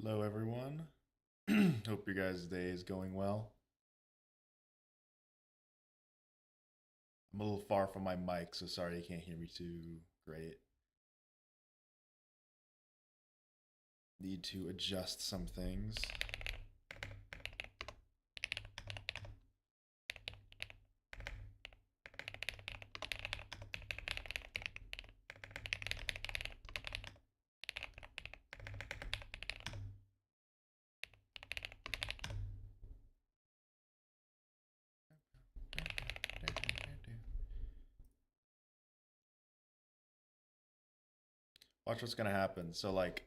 Hello, everyone. Hope your guys' day is going well. I'm a little far from my mic, so sorry you can't hear me too great. Need to adjust some things. Watch what's gonna happen. So, like,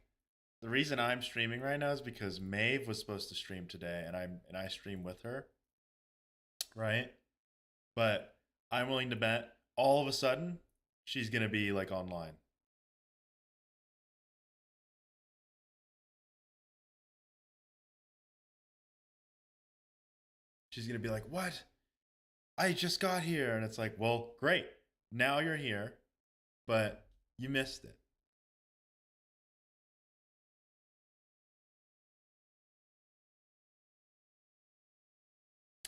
the reason I'm streaming right now is because Maeve was supposed to stream today, and I stream with her, right? But I'm willing to bet all of a sudden she's gonna be like online. She's gonna be like, "What? I just got here," and it's like, "Well, great. Now you're here, but you missed it."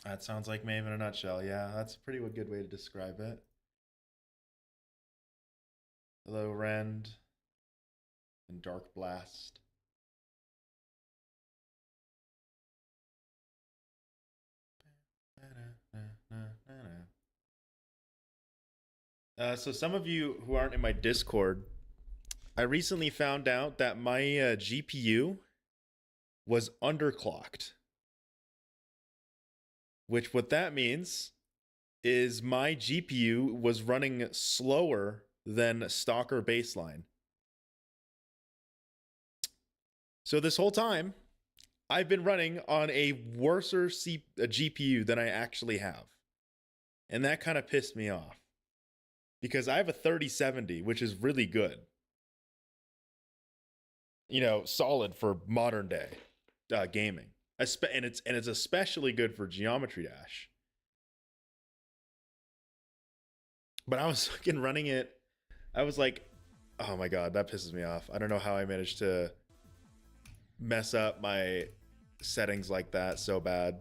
That sounds like Maeve in a nutshell. Yeah, that's a pretty good way to describe it. Hello, Rend and Dark Blast. So some of you who aren't in my Discord, I recently found out that my GPU was underclocked. Which what that means is my GPU was running slower than Stalker baseline. So this whole time, I've been running on a worser GPU than I actually have. And that kind of pissed me off. Because I have a 3070, which is really good. You know, solid for modern day gaming. And it's especially good for Geometry Dash. But I was fucking running it. I was like, oh my god, that pisses me off. I don't know how I managed to mess up my settings like that so bad.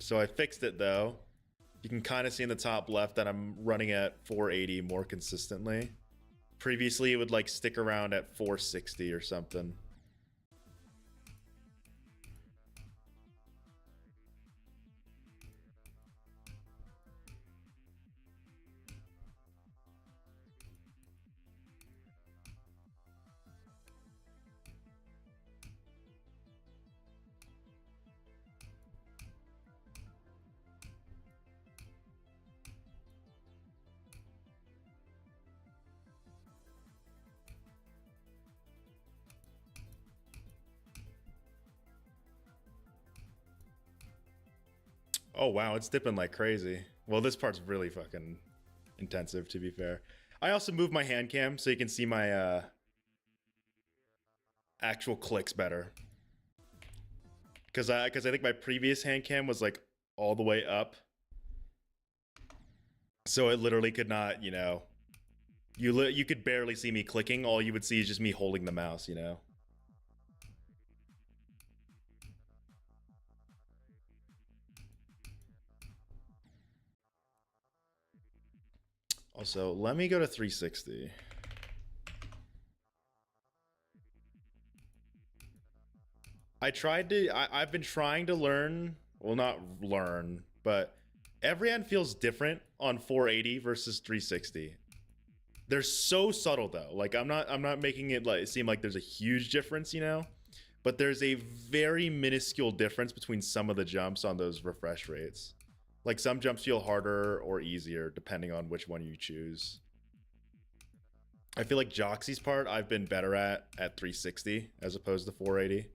So I fixed it though. You can kind of see in the top left that I'm running at 480 more consistently. Previously, it would like stick around at 460 or something. Oh wow, it's dipping like crazy. Well, this part's really fucking intensive, to be fair. I also moved my hand cam so you can see my actual clicks better. Because I think my previous hand cam was like all the way up, so it literally could not, you know, you could barely see me clicking. All you would see is just me holding the mouse, you know. Also, let me go to 360. I've been trying to learn, well, not learn, but every end feels different on 480 versus 360. They're so subtle though. Like I'm not making it like seem like there's a huge difference, you know? But there's a very minuscule difference between some of the jumps on those refresh rates. Like some jumps feel harder or easier depending on which one you choose. I feel like Joxy's part I've been better at 360 as opposed to 480.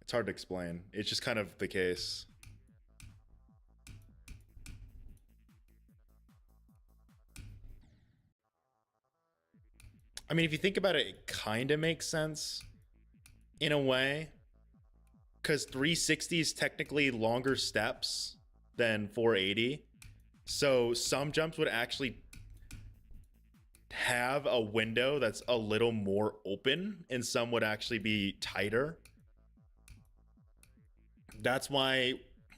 It's hard to explain. It's just kind of the case. I mean, if you think about it, it kind of makes sense in a way. Because 360 is technically longer steps than 480. So some jumps would actually have a window that's a little more open and some would actually be tighter. That's why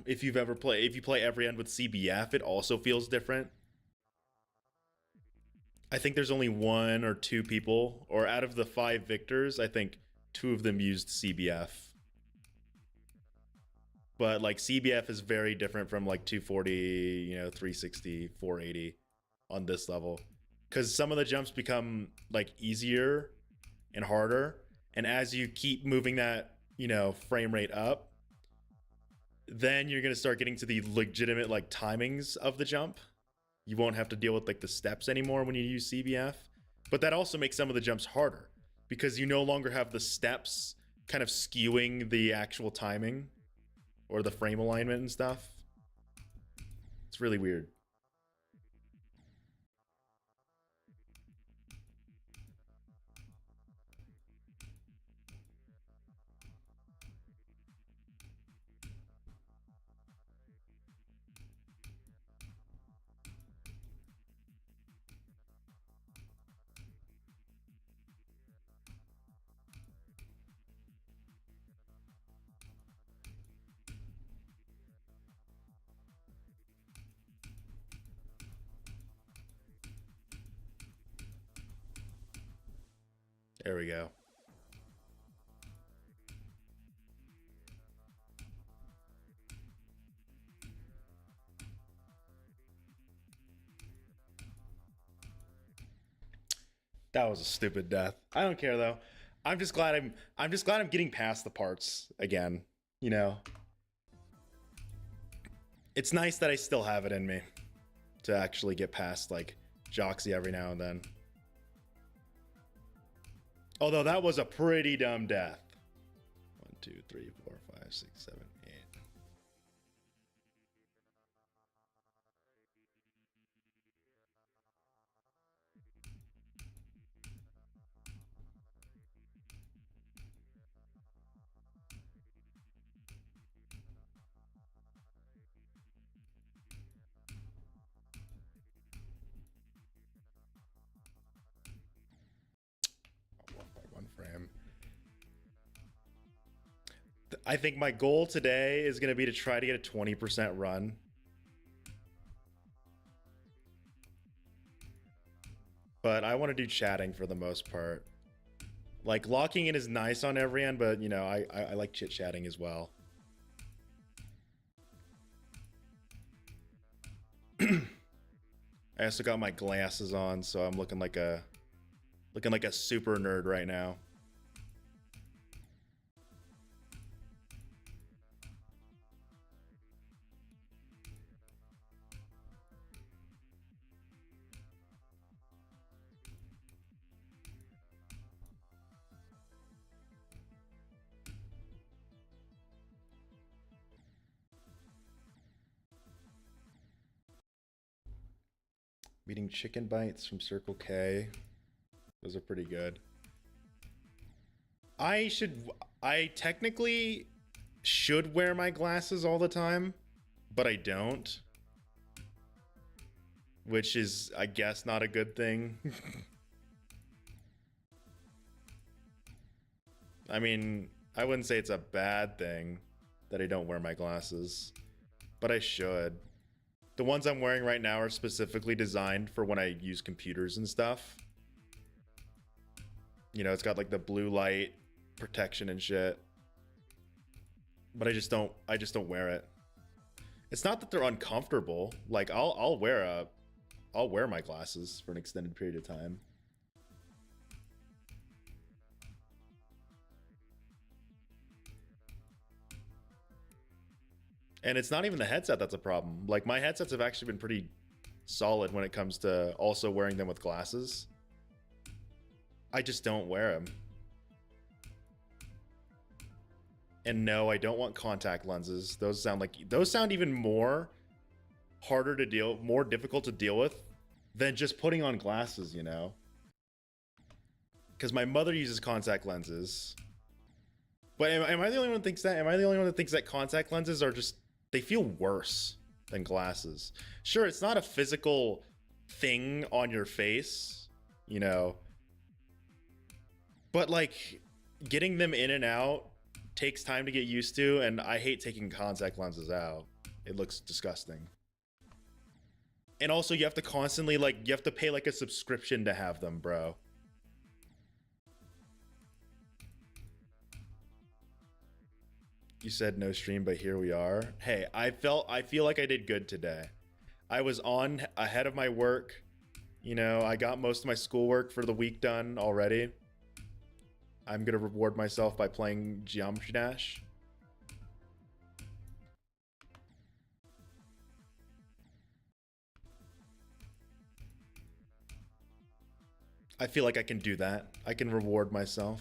if you play every end with CBF, it also feels different. I think there's only one or two people, or out of the 5 victors, I think 2 of them used CBF. But like CBF is very different from like 240, 360, 480 on this level. Because some of the jumps become like easier and harder. And as you keep moving that, frame rate up, then you're going to start getting to the legitimate like timings of the jump. You won't have to deal with like the steps anymore when you use CBF. But that also makes some of the jumps harder because you no longer have the steps kind of skewing the actual timing or the frame alignment and stuff. It's really weird. There we go. That was a stupid death. I don't care though. I'm just glad I'm getting past the parts again, you know. It's nice that I still have it in me to actually get past like Joxy every now and then. Although that was a pretty dumb death. 1, 2, 3, 4, 5, 6, 7, 8. One frame. I think my goal today is going to be to try to get a 20% run. But I want to do chatting for the most part. Like locking in is nice on every end, but I like chit chatting as well. I also got my glasses on, so I'm looking like a super nerd right now. I'm eating chicken bites from Circle K. Those are pretty good. I technically should wear my glasses all the time, but I don't. Which is, I guess, not a good thing. I mean, I wouldn't say it's a bad thing that I don't wear my glasses, but I should. The ones I'm wearing right now are specifically designed for when I use computers and stuff. It's got like the blue light protection and shit. But I just don't wear it. It's not that they're uncomfortable. Like I'll wear my glasses for an extended period of time. And it's not even the headset that's a problem. Like my headsets have actually been pretty solid when it comes to also wearing them with glasses. I just don't wear them. And no, I don't want contact lenses. Those sound even more more difficult to deal with than just putting on glasses, Because my mother uses contact lenses. But am I the only one that thinks that? Am I the only one that thinks that contact lenses are just, they feel worse than glasses? Sure, it's not a physical thing on your face, you know. But like getting them in and out takes time to get used to, and I hate taking contact lenses out. It looks disgusting. And also you have to constantly like, you have to pay like a subscription to have them, bro. You said no stream, but here we are. Hey, I feel like I did good today. I was on ahead of my work. You know, I got most of my schoolwork for the week done already. I'm gonna reward myself by playing Geometry Dash. I feel like I can do that. I can reward myself.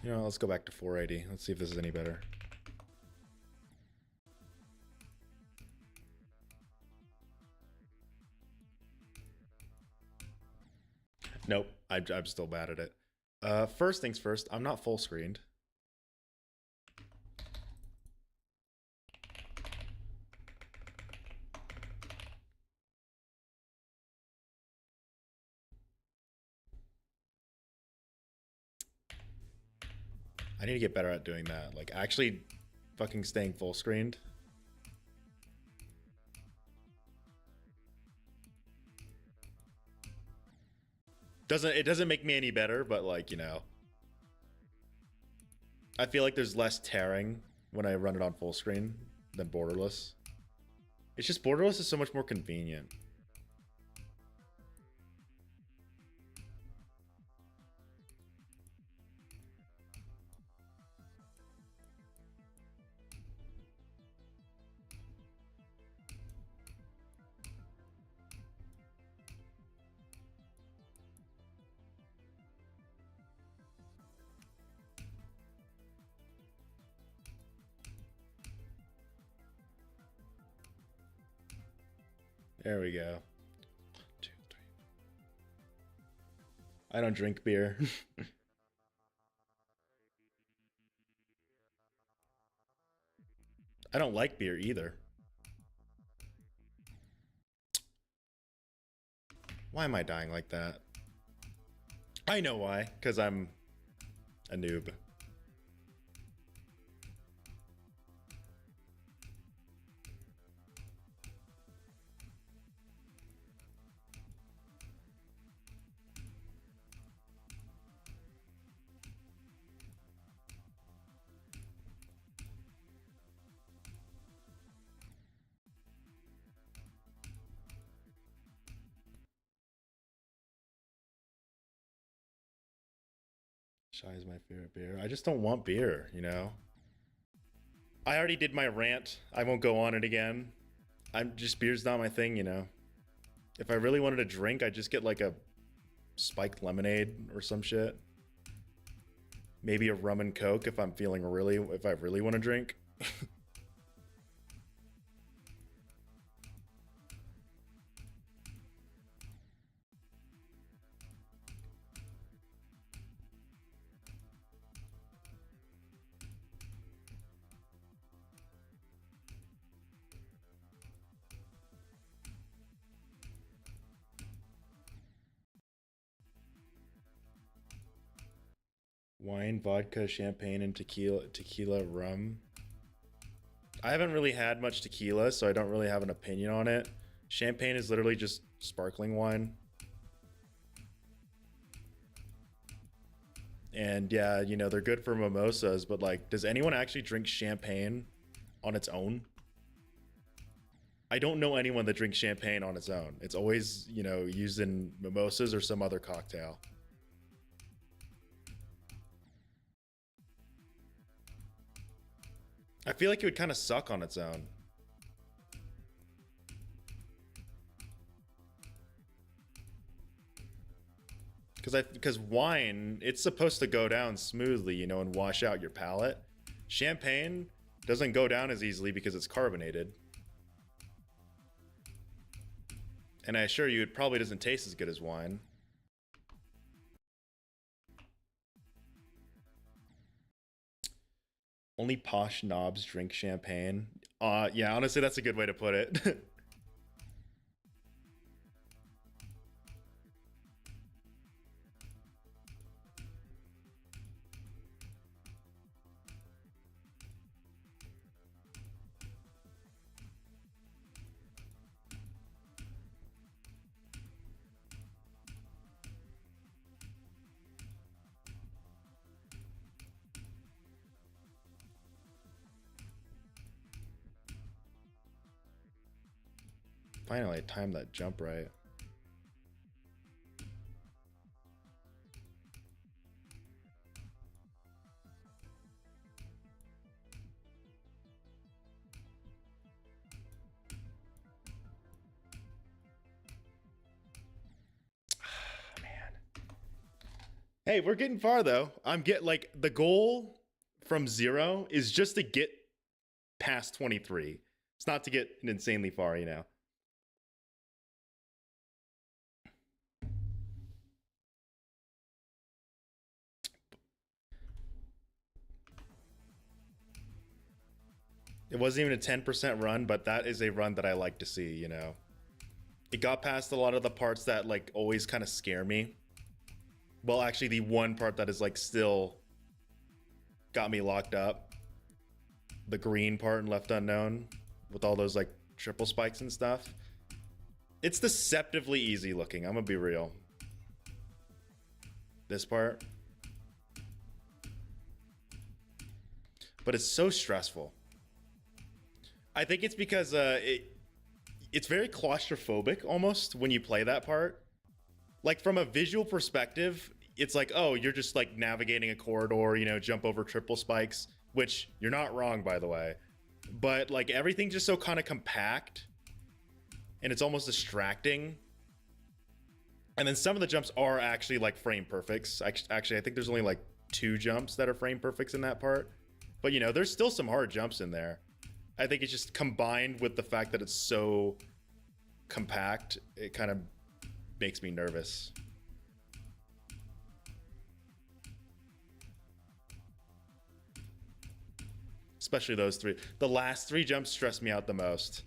You know, let's go back to 480. Let's see if this is any better. Nope, I'm still bad at it. First things first, I'm not full screened. I need to get better at doing that. Like actually fucking staying full screened. It doesn't make me any better, but like, you know. I feel like there's less tearing when I run it on full screen than borderless. It's just borderless is so much more convenient. There we go. 2, 3. I don't drink beer. I don't like beer either. Why am I dying like that? I know why, because I'm a noob. Shy is my favorite beer. I just don't want beer, you know? I already did my rant. I won't go on it again. I'm just, beer's not my thing, you know? If I really wanted to drink, I'd just get like a spiked lemonade or some shit. Maybe a rum and coke if I'm feeling if I really want to drink. Wine, vodka, champagne, and tequila, rum. I haven't really had much tequila, so I don't really have an opinion on it. Champagne is literally just sparkling wine. And yeah, you know, they're good for mimosas, but like, does anyone actually drink champagne on its own? I don't know anyone that drinks champagne on its own. It's always, you know, used in mimosas or some other cocktail. I feel like it would kind of suck on its own. Because wine, it's supposed to go down smoothly, you know, and wash out your palate. Champagne doesn't go down as easily because it's carbonated. And I assure you, it probably doesn't taste as good as wine. Only posh knobs drink champagne. Yeah, honestly, that's a good way to put it. Finally, I timed that jump right. Hey, we're getting far though. I'm like the goal from 0 is just to get past 23. It's not to get insanely far, you know. It wasn't even a 10% run, but that is a run that I like to see, you know. It got past a lot of the parts that like always kind of scare me. Well, actually the one part that is like still got me locked up. The green part in Left Unknown with all those like triple spikes and stuff. It's deceptively easy looking, I'm gonna be real. This part. But it's so stressful. I think it's because it's very claustrophobic almost when you play that part. Like from a visual perspective, it's like, oh, you're just like navigating a corridor, you know, jump over triple spikes, which you're not wrong, by the way. But like everything's just so kind of compact and it's almost distracting. And then some of the jumps are actually like frame perfects. Actually, I think there's only like 2 jumps that are frame perfects in that part. But you know, there's still some hard jumps in there. I think it's just combined with the fact that it's so compact, it kind of makes me nervous. Especially those 3. The last 3 jumps stress me out the most.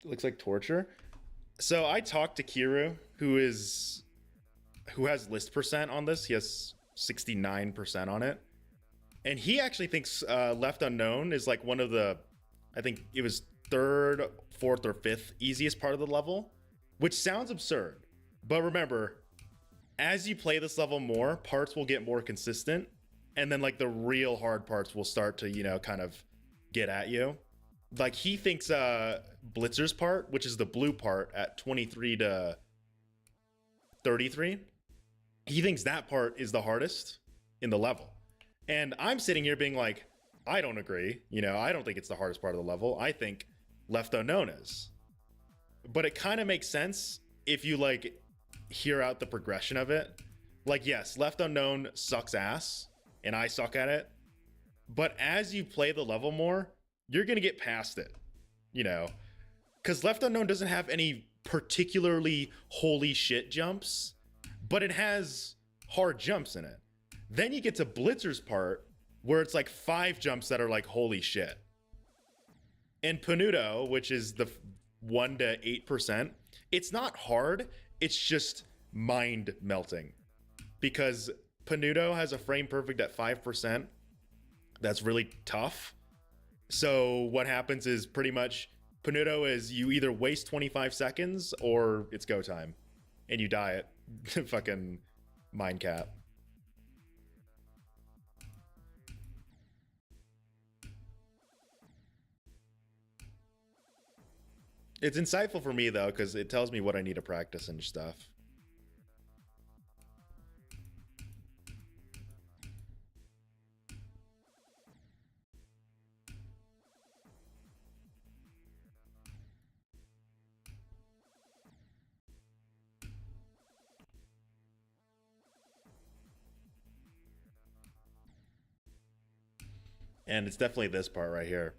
It looks like torture. So I talked to Kiru, who has list percent on this. He has 69% on it. And he actually thinks Left Unknown is like one of the, I think it was 3rd, 4th, or 5th easiest part of the level, which sounds absurd. But remember, as you play this level more, parts will get more consistent. And then like the real hard parts will start to, you know, kind of get at you. Like he thinks Blitzer's part, which is the blue part at 23 to 33, he thinks that part is the hardest in the level. And I'm sitting here being like, I don't agree. You know, I don't think it's the hardest part of the level. I think Left Unknown is. But it kind of makes sense if you like hear out the progression of it. Like, yes, Left Unknown sucks ass and I suck at it. But as you play the level more, you're going to get past it, you know, because Left Unknown doesn't have any particularly holy shit jumps, but it has hard jumps in it. Then you get to Blitzer's part where it's like 5 jumps that are like holy shit. And Panuto, which is the 1 to 8%, it's not hard, it's just mind melting because Panuto has a frame perfect at 5%. That's really tough. So what happens is pretty much Panuto is you either waste 25 seconds or it's go time and you die at fucking mind cap. It's insightful for me though, because it tells me what I need to practice and stuff. And it's definitely this part right here.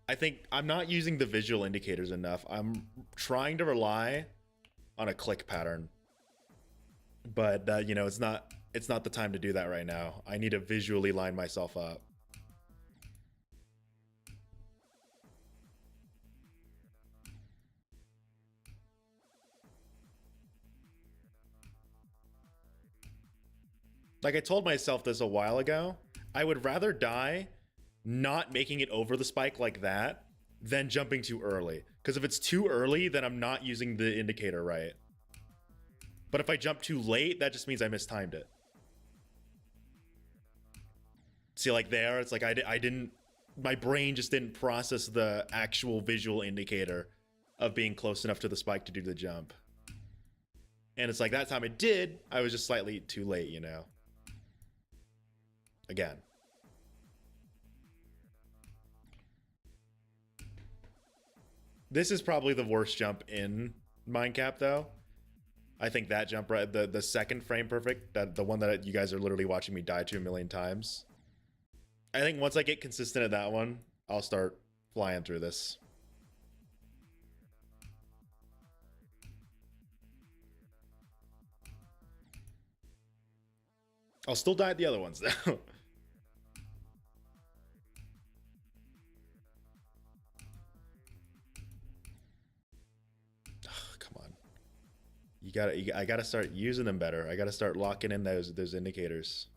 I think I'm not using the visual indicators enough. I'm trying to rely on a click pattern, but you know, it's not the time to do that right now. I need to visually line myself up. Like I told myself this a while ago, I would rather die not making it over the spike like that than jumping too early. Because if it's too early, then I'm not using the indicator right. But if I jump too late, that just means I mistimed it. See, like there, it's like I didn't, my brain just didn't process the actual visual indicator of being close enough to the spike to do the jump. And it's like that time it did, I was just slightly too late, you know? Again. This is probably the worst jump in Mindcap, though. I think that jump, right, the second frame perfect, that the one that you guys are literally watching me die to a million times. I think once I get consistent at that one, I'll start flying through this. I'll still die at the other ones, though. I gotta start using them better. I gotta start locking in those indicators.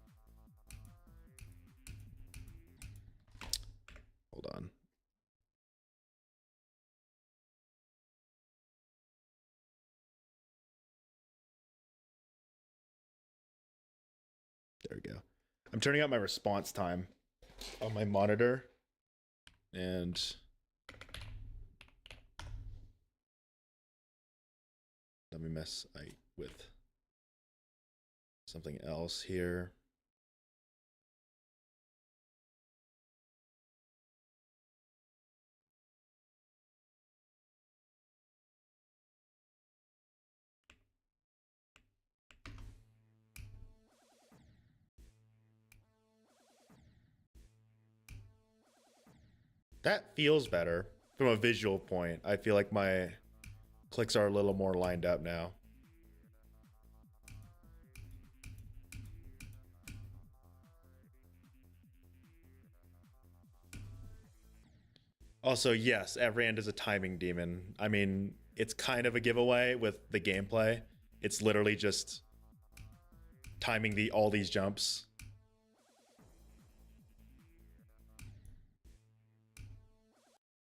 Hold on. There we go. I'm turning up my response time on my monitor, and let me mess with something else here. That feels better from a visual point. I feel like my clicks are a little more lined up now. Also, yes, Evrand is a timing demon. I mean, it's kind of a giveaway with the gameplay. It's literally just timing all these jumps.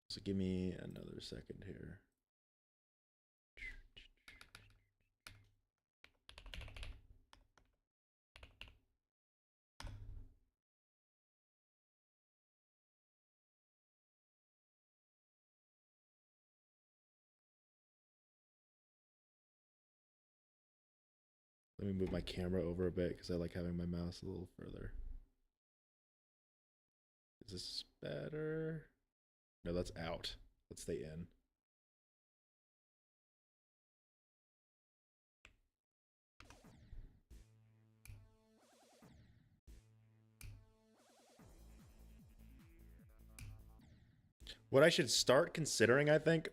So give me another second here. Let me move my camera over a bit because I like having my mouse a little further. Is this better? No, that's out. Let's stay in. What I should start considering, I think,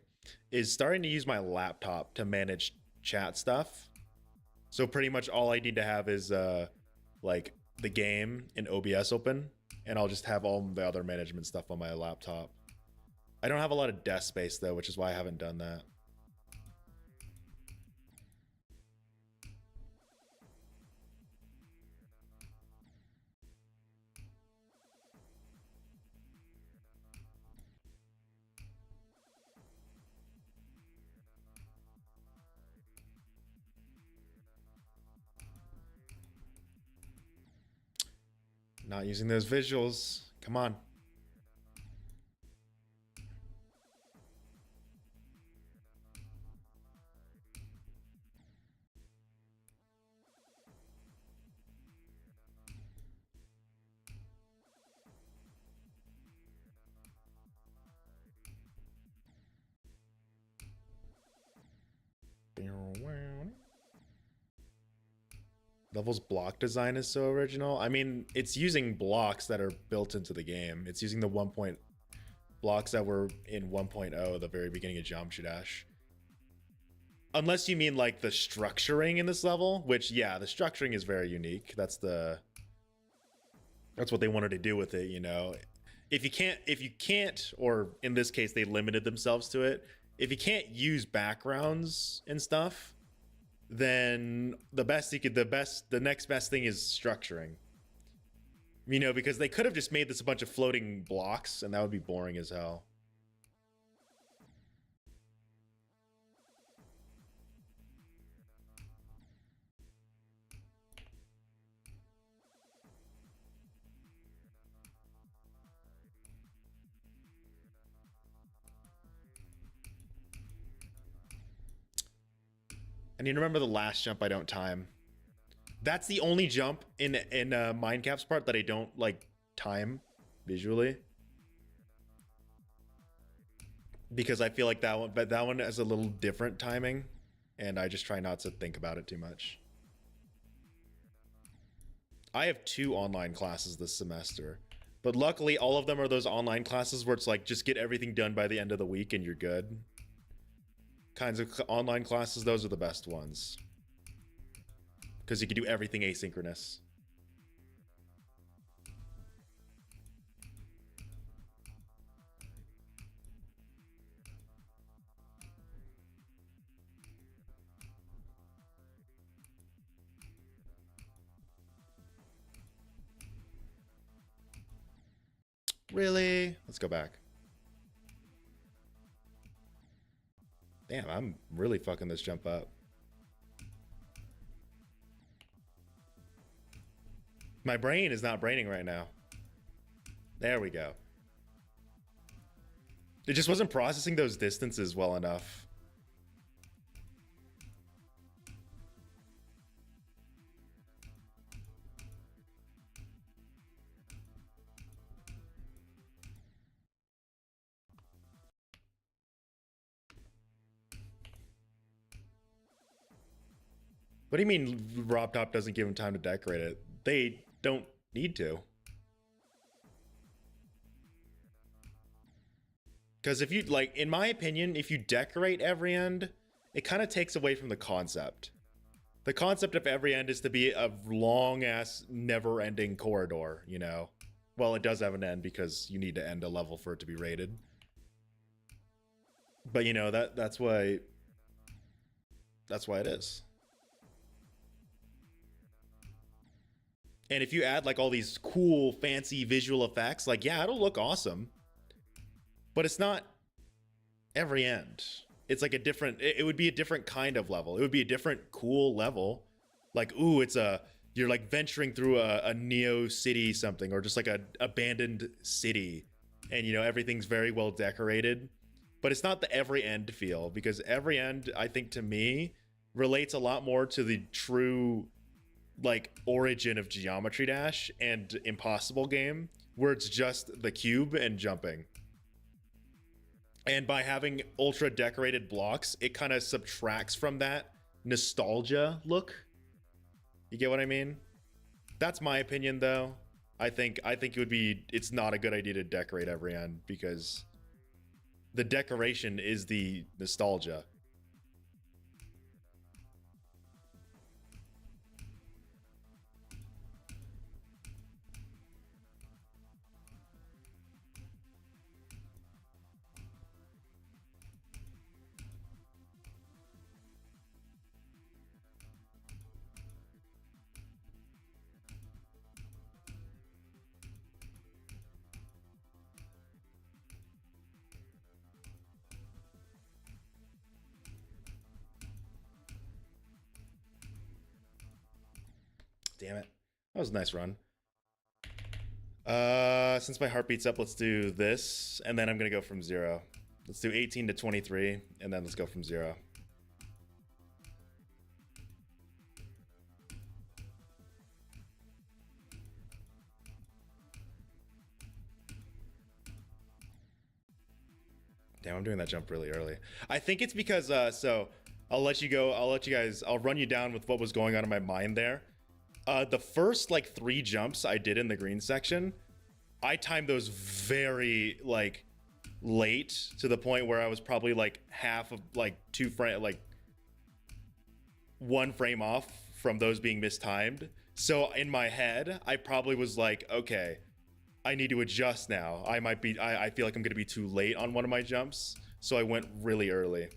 is starting to use my laptop to manage chat stuff. So pretty much all I need to have is like the game in OBS open, and I'll just have all the other management stuff on my laptop. I don't have a lot of desk space though, which is why I haven't done that. Not using those visuals. Come on. Level's block design is so original. I mean, it's using blocks that are built into the game. It's using the blocks that were in 1.0, the very beginning of Geometry Dash. Unless you mean like the structuring in this level, which yeah, the structuring is very unique. That's what they wanted to do with it, you know. If you can't, or in this case they limited themselves to it, if you can't use backgrounds and stuff, then the next best thing is structuring. You know, because they could have just made this a bunch of floating blocks and that would be boring as hell. I need to remember the last jump I don't time. That's the only jump in Mindcap's part that I don't like time visually, because I feel like that one has a little different timing, and I just try not to think about it too much. I have 2 online classes this semester, but luckily all of them are those online classes where it's like just get everything done by the end of the week and you're good. Kinds of online classes, those are the best ones, because you can do everything asynchronous. Really? Let's go back. Damn, I'm really fucking this jump up. My brain is not braining right now. There we go. It just wasn't processing those distances well enough. What do you mean Rob Top doesn't give him time to decorate it? They don't need to. Because if you, like, in my opinion, if you decorate every end, it kind of takes away from the concept. The concept of every end is to be a long-ass, never-ending corridor, you know? Well, it does have an end because you need to end a level for it to be rated. But, you know, that's why it is. And if you add like all these cool, fancy visual effects, like, yeah, it'll look awesome. But it's not every end. It's like a different, it would be a different kind of level. It would be a different cool level. Like, ooh, you're like venturing through a Neo city something, or just like a abandoned city. And, you know, everything's very well decorated. But it's not the every end feel, because every end, I think, to me, relates a lot more to the true like origin of Geometry Dash and Impossible game, where it's just the cube and jumping. And by having ultra decorated blocks, it kind of subtracts from that nostalgia look. You get what I mean? That's my opinion, though. I think it's not a good idea to decorate every end, because the decoration is the nostalgia. Damn it. That was a nice run. Since my heart beats up, let's do this, and then I'm gonna go from 0. Let's do 18 to 23, and then let's go from 0. Damn, I'm doing that jump really early. I think it's because, so I'll let you go. I'll run you down with what was going on in my mind there. The first like 3 jumps I did in the green section, I timed those very like late to the point where I was probably like half of like 2 frame, like 1 frame off from those being mistimed. So in my head, I probably was like, okay, I need to adjust now. I feel like I'm gonna be too late on one of my jumps. So I went really early.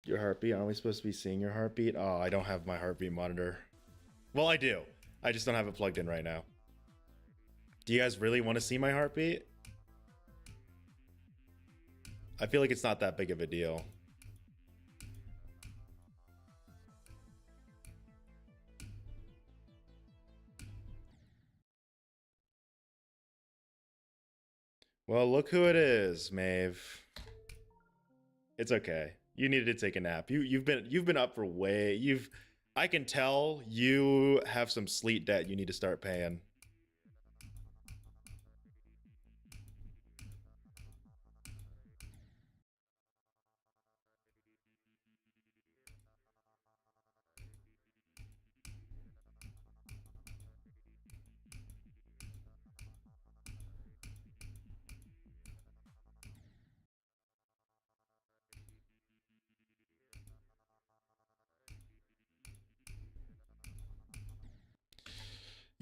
Your heartbeat? Aren't we supposed to be seeing your heartbeat? Oh, I don't have my heartbeat monitor. Well, I do. I just don't have it plugged in right now. Do you guys really want to see my heartbeat? I feel like it's not that big of a deal. Well, look who it is, Maeve. It's okay. You needed to take a nap. You've been up for I can tell you have some sleep debt you need to start paying.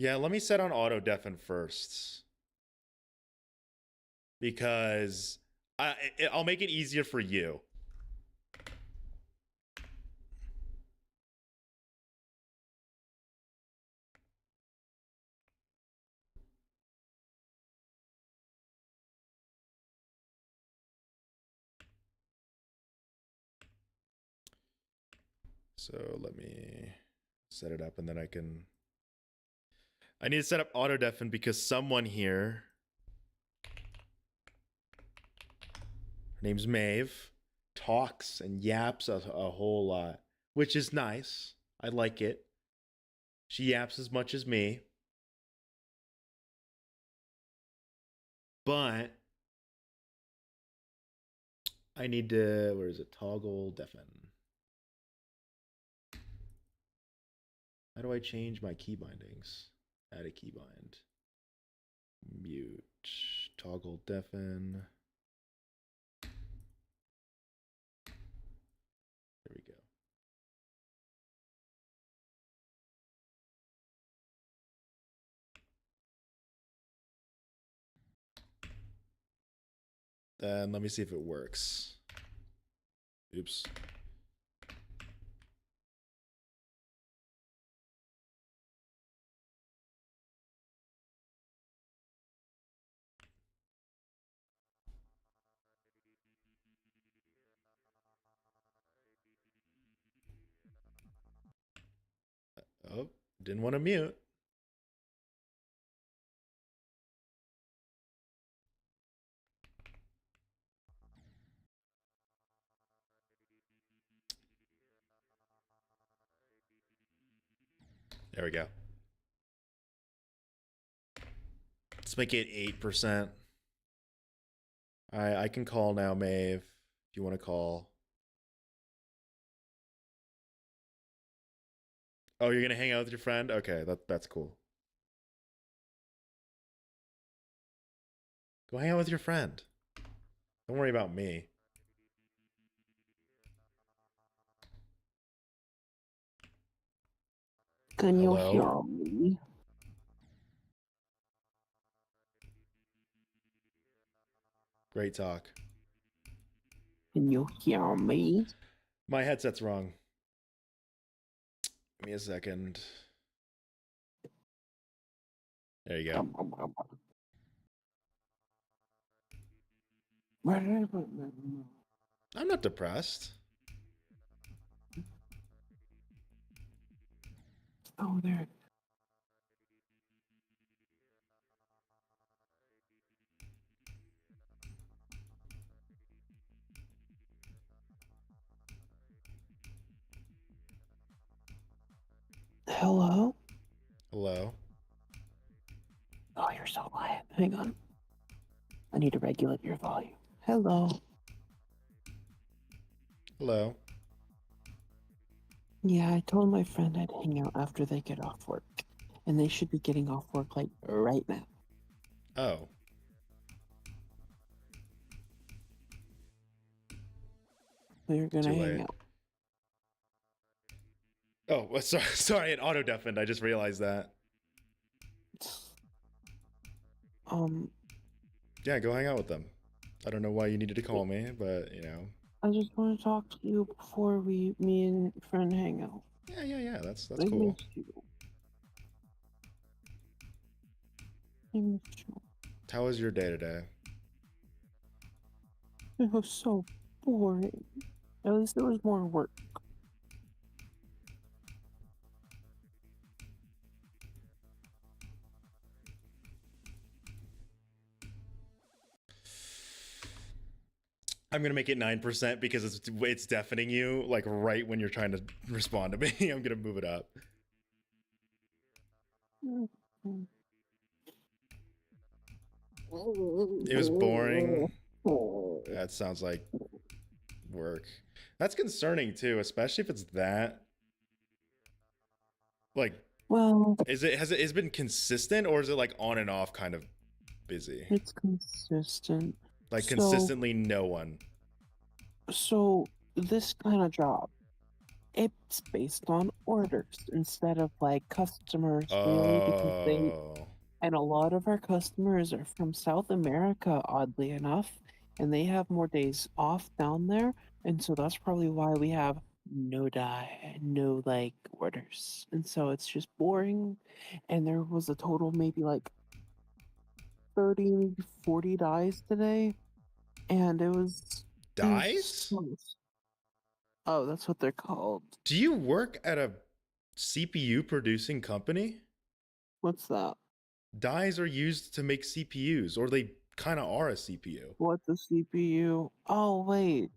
Yeah, let me set on auto deafen first. Because I'll make it easier for you. So let me set it up and then I need to set up auto deafen because someone here, her name's Maeve, talks and yaps a whole lot, which is nice. I like it. She yaps as much as me. But I need to, where is it? Toggle deafen. How do I change my key bindings? Add a keybind. Mute. Toggle deafen. There we go. Then let me see if it works. Oops. Oh, didn't want to mute. There we go. Let's make it 8%. I can call now, Maeve, if you want to call. Oh, you're gonna hang out with your friend? Okay, that's cool. Go hang out with your friend. Don't worry about me. Can you Hello? hear me? Great talk. Can you hear me? My headset's wrong. Give me a second. There you go. I'm not depressed. Oh, there. Hello? Hello? Oh, you're so quiet. Hang on. I need to regulate your volume. Hello. Hello? Yeah, I told my friend I'd hang out after they get off work. And they should be getting off work like right now. Oh. We're gonna Too hang late. out. Oh, well, sorry, sorry, it auto deafened. I just realized that. Um, Yeah, go hang out with them. I don't know why you needed to call me, but you know. I just want to talk to you before me and friend hang out. Yeah. That's I cool. miss you. I miss you. How was your day today? It was so boring. At least there was more work. I'm gonna make it 9% because it's deafening you like right when you're trying to respond to me. I'm gonna move it up. It was boring. That sounds like work. That's concerning too, especially if it's that. Like, Well, has it been consistent or is it like on and off kind of busy? it's consistent. Like So, consistently no one. so this kind of job, it's based on orders instead of like customers, really, because Oh. and a lot of our customers are from South America, oddly enough, and they have more days off down there, and so that's probably why we have no like orders, and so it's just boring. And there was a total maybe like 30, 40 dies today, and it was Dies? oh, that's what they're called. Do you work at a CPU producing company? What's that? Dies are used to make CPUs, or they kind of are a CPU. What's a CPU? Oh wait,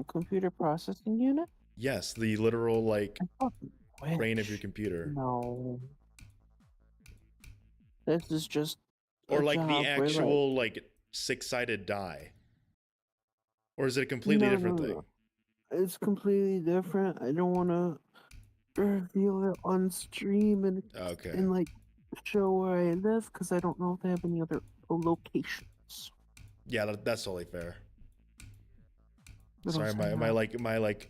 computer processing unit? Yes, the literal like I fucking brain of your wish. computer. No. This is just Or a like the job where like actual like six-sided die. Or is it a completely no different no thing? no. It's completely different. I don't wanna reveal it on stream Okay. and like show where I live because I don't know if they have any other locations. Yeah, that's totally fair. But I'll Sorry, say my like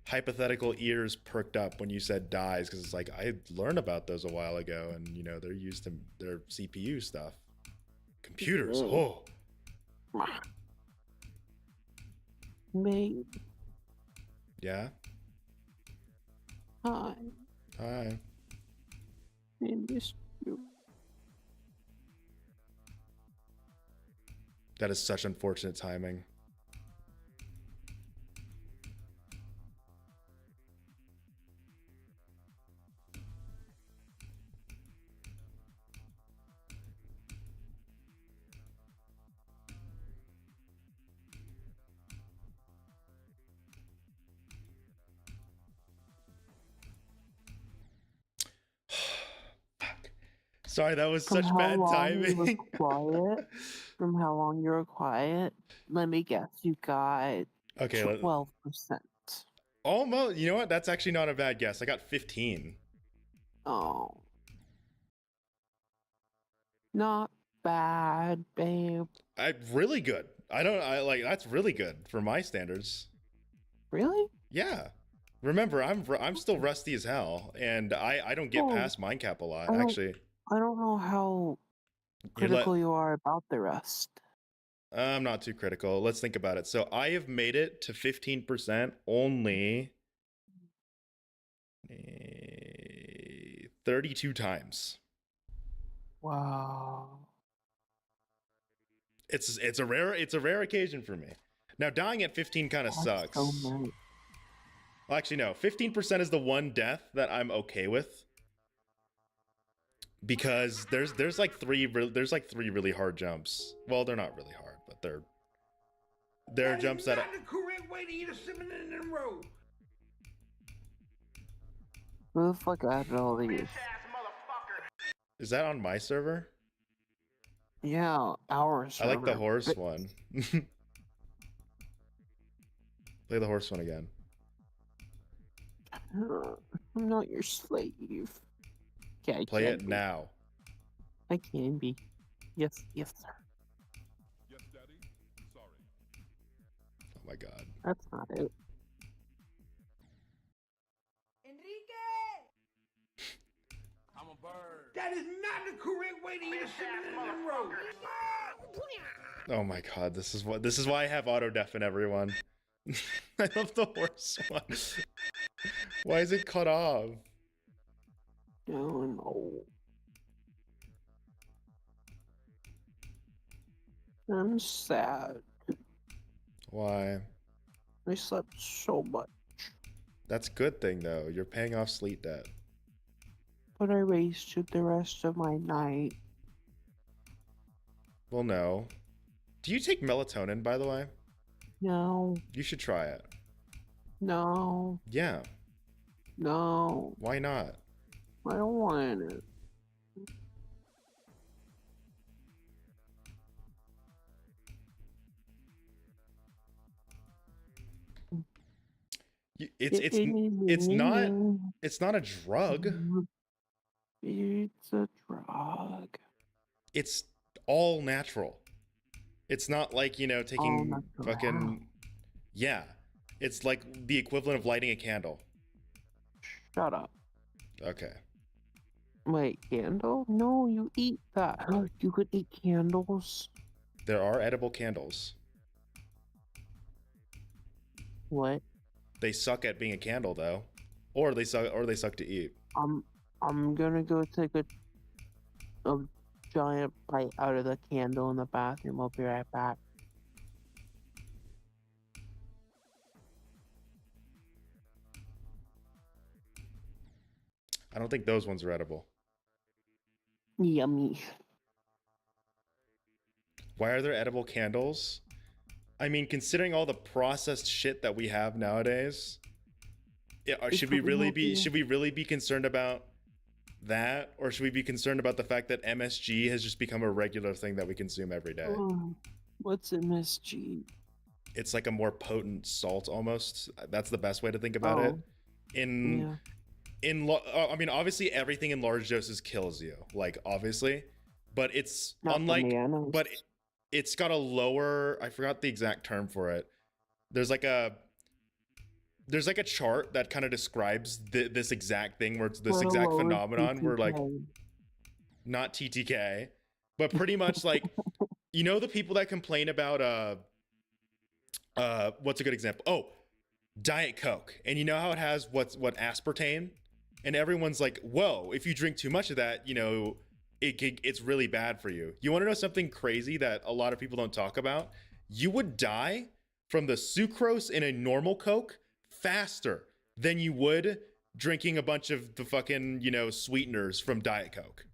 hypothetical ears perked up when you said dies because it's like I learned about those a while ago, and you know they're used to their CPU stuff. Computers. Oh, Maeve, yeah. hi, Hi. I miss you. That is such unfortunate timing. Sorry, that was From such how bad long you were timing. quiet, from how long you were quiet, let me guess, you got Okay, 12%. almost. You know what? That's actually not a bad guess. I got 15. Oh, not bad, babe. Really good. I like that's really good for my standards. Really? Yeah. Remember, I'm still rusty as hell, and I don't get Oh, past mind cap a lot. I don't Actually, I don't know how here let critical you are about the rest. I'm not too critical. Let's think about it. So I have made it to 15% only 32 times. Wow. It's a rare occasion for me. Now dying at 15 kind of That's sucks. so many. Well, actually no, 15% is the one death that I'm okay with. Because there's like three really hard jumps. Well, they're not really hard, but they're jumps that the correct way to eat a cinnamon roll. Who the fuck added all these? Is that on my server? Yeah, our I like the server. horse one. Play the horse one again. I'm not your slave. Yeah, I Play can it be. now. I can be. Yes, yes, sir. Yes, Daddy. Sorry. Oh my god. That's not it. I'm a bird. That is not the correct way to eat a cinnamon roll. Oh my god, this is why I have auto deafen everyone. I love the horse one. Why is it cut off? Oh no. I'm sad. Why? I slept so much. That's a good thing though. You're paying off sleep debt. But I wasted the rest of my night. Well, no. Do you take melatonin, by the way? No, You should try it. no, Yeah. no. Why not? I don't want it. It's not a drug. It's a drug. It's all natural. It's not like, All taking natural. fucking yeah. It's like the equivalent of lighting a candle. Shut up. Okay. Wait, candle? No, you eat that. You could eat candles. There are edible candles. What? They suck at being a candle though. Or they suck to eat. I'm gonna go take a giant bite out of the candle in the bathroom. I'll be right back. I don't think those ones are edible. Yummy. Why are there edible candles? I mean, considering all the processed shit that we have nowadays, should we really be concerned about that, or should we be concerned about the fact that MSG has just become a regular thing that we consume every day? What's MSG? It's like a more potent salt almost. That's the best way to think about it. I mean, obviously everything in large doses kills you, like obviously, but it's Not unlike, bananas. but it's got a lower, I forgot the exact term for it. There's like a chart that kind of describes this exact thing where it's this What a exact lower phenomenon where like, TTK. not TTK, but pretty much like, the people that complain about, what's a good example? Oh, Diet Coke. And you know how it has what aspartame? And everyone's like, whoa, if you drink too much of that, it's really bad for you. You want to know something crazy that a lot of people don't talk about? You would die from the sucrose in a normal Coke faster than you would drinking a bunch of the fucking, sweeteners from Diet Coke.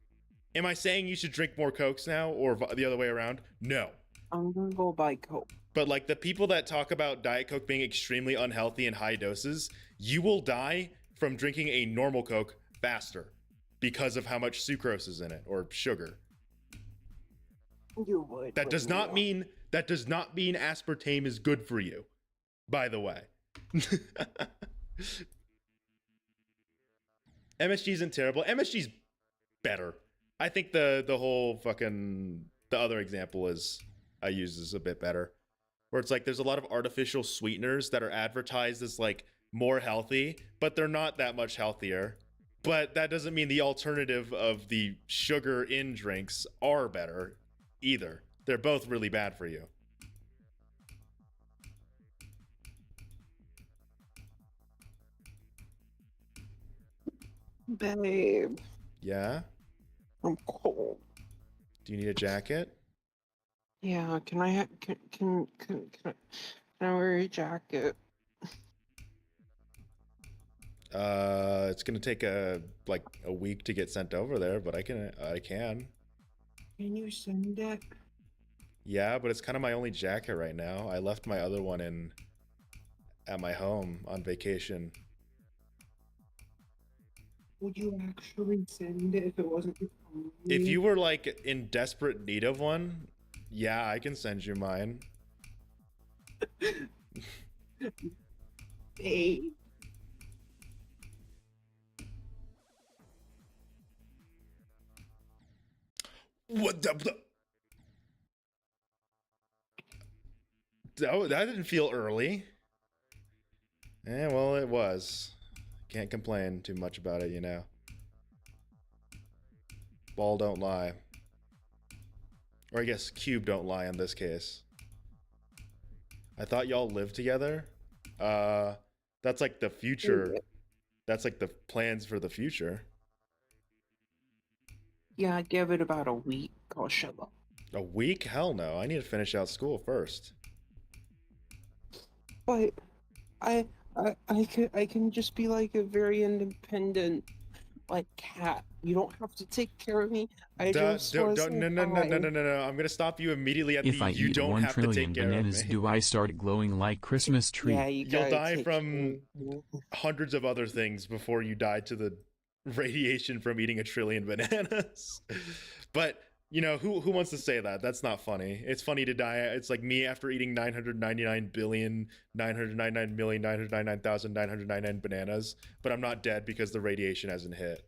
Am I saying you should drink more Cokes now or the other way around? No. I'm gonna go buy Coke. But like the people that talk about Diet Coke being extremely unhealthy in high doses, you will die from drinking a normal Coke faster because of how much sucrose is in it or sugar. You would. That does not mean aspartame is good for you, by the way. MSG isn't terrible. MSG's better. I think the whole fucking the other example I use is a bit better. Where it's like there's a lot of artificial sweeteners that are advertised as like more healthy, but they're not that much healthier. But that doesn't mean the alternative of the sugar in drinks are better either. They're both really bad for you. Babe, Yeah? I'm cold. Do you need a jacket? Yeah, can I wear a jacket? It's gonna take a week to get sent over there, but I can. Can you send it? Yeah, but it's kind of my only jacket right now. I left my other one at my home on vacation. Would you actually send it if it wasn't your phone? If you were like in desperate need of one, yeah, I can send you mine. Hey, What that didn't feel early. Eh, well, it was. Can't complain too much about it, you know. Ball don't lie. Or I guess cube don't lie in this case. I thought y'all lived together. That's like the future. That's like the plans for the future. yeah, give it about a week. I'll show up. A week? Hell no. I need to finish out school first. But I can just be like a very independent like cat. You don't have to take care of me. I just want to say no. I'm gonna stop you immediately at If the I you eat don't 1 have to trillion take care bananas, of me. do I start glowing like Christmas tree? Yeah, you You'll gotta die take from care of me. hundreds of other things before you die to the radiation from eating 1 trillion bananas. But you know who wants to say that? That's not funny. It's funny to die. It's like me after eating 999,999,999,999 bananas, but I'm not dead because the radiation hasn't hit.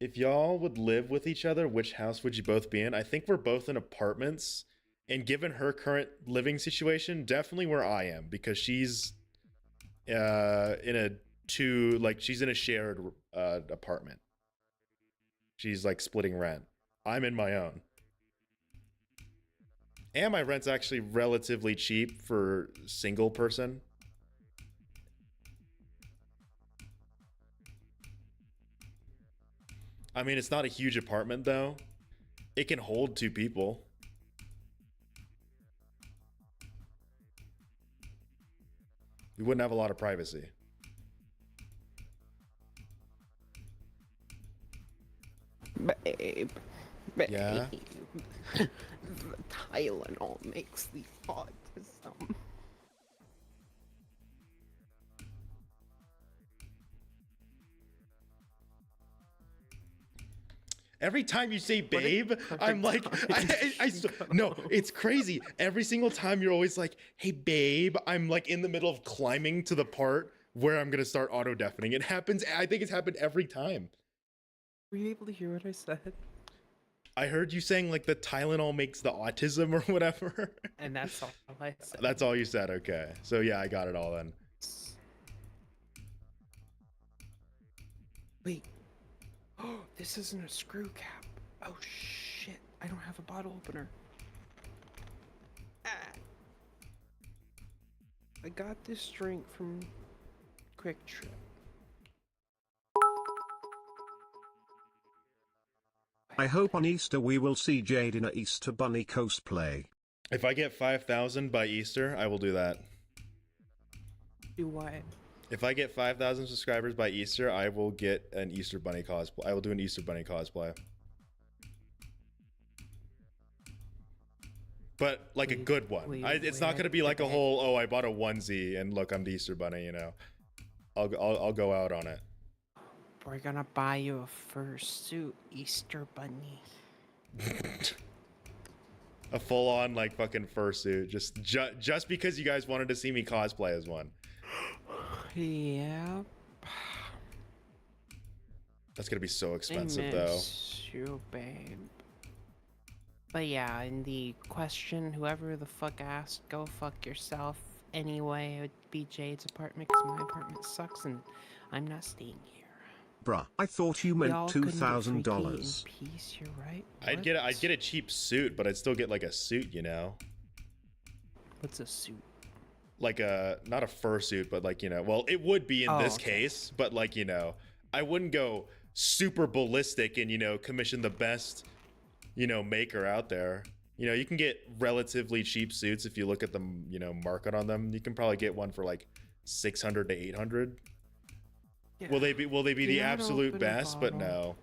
If y'all would live with each other, which house would you both be in? I think we're both in apartments. And given her current living situation, definitely where I am, because she's in a she's in a shared apartment. She's like splitting rent. I'm in my own. And my rent's actually relatively cheap for single person. I mean, it's not a huge apartment though. It can hold 2 people. We wouldn't have a lot of privacy. Babe. Yeah? The Tylenol makes the autism. Every time you say babe, I'm like, no, it's crazy. Every single time you're always like, hey babe, I'm like in the middle of climbing to the part where I'm gonna start auto deafening. It happens. I think it's happened every time. Were you able to hear what I said? I heard you saying like the Tylenol makes the autism or whatever. And that's all I said. That's all you said. Okay. So yeah, I got it all then. Wait. Oh, this isn't a screw cap. Oh shit. I don't have a bottle opener. Ah. I got this drink from Quick Trip. I hope on Easter we will see Jade in a Easter Bunny cosplay. If I get 5,000 by Easter, I will do that. Do what? If I get 5,000 subscribers by Easter, I will get an Easter Bunny cosplay. I will do an Easter Bunny cosplay. But like a good one. It's not going to be like a whole, oh, I bought a onesie and look, I'm the Easter Bunny, you know. I'll go out on it. We're gonna buy you a fursuit, Easter Bunny. A full-on like fucking fursuit, just because you guys wanted to see me cosplay as one. Yeah. That's gonna be so expensive I though. miss you, babe. But yeah, in the question, whoever the fuck asked, go fuck yourself. Anyway, it would be Jade's apartment because my apartment sucks and I'm not staying here. Bruh, I thought you meant $2,000. Peace, you're right. I'd get a cheap suit, but I'd still get like a suit, you know. What's a suit? Like a not a fursuit, but like, you know, well, it would be in this case, but like, you know, I wouldn't go super ballistic and, you know, commission the best, you know, maker out there. You know, you can get relatively cheap suits if you look at the, you know, market on them. You can probably get one for like 600 to 800. Will they be Do the not absolute open a best? But bottle. no.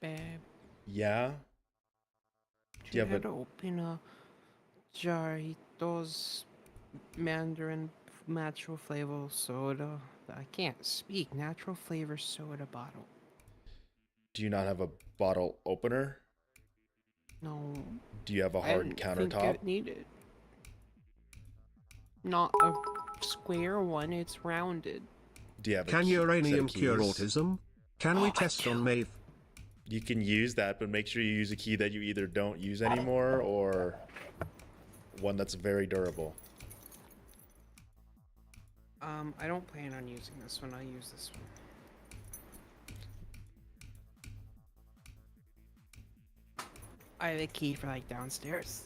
Babe, Yeah. do you have have a- to open a Jarritos Mandarin natural flavor soda? I can't speak. Natural flavor soda bottle. Do you not have a bottle opener? No, Do you have a I hard didn't think countertop? it needed. Not a square one. It's rounded. Do you have a Can set of uranium cure keys? autism? Can we test on Maeve? You can use that, but make sure you use a key that you either don't use anymore or one that's very durable. I don't plan on using this one. I'll use this one. I have a key for like downstairs.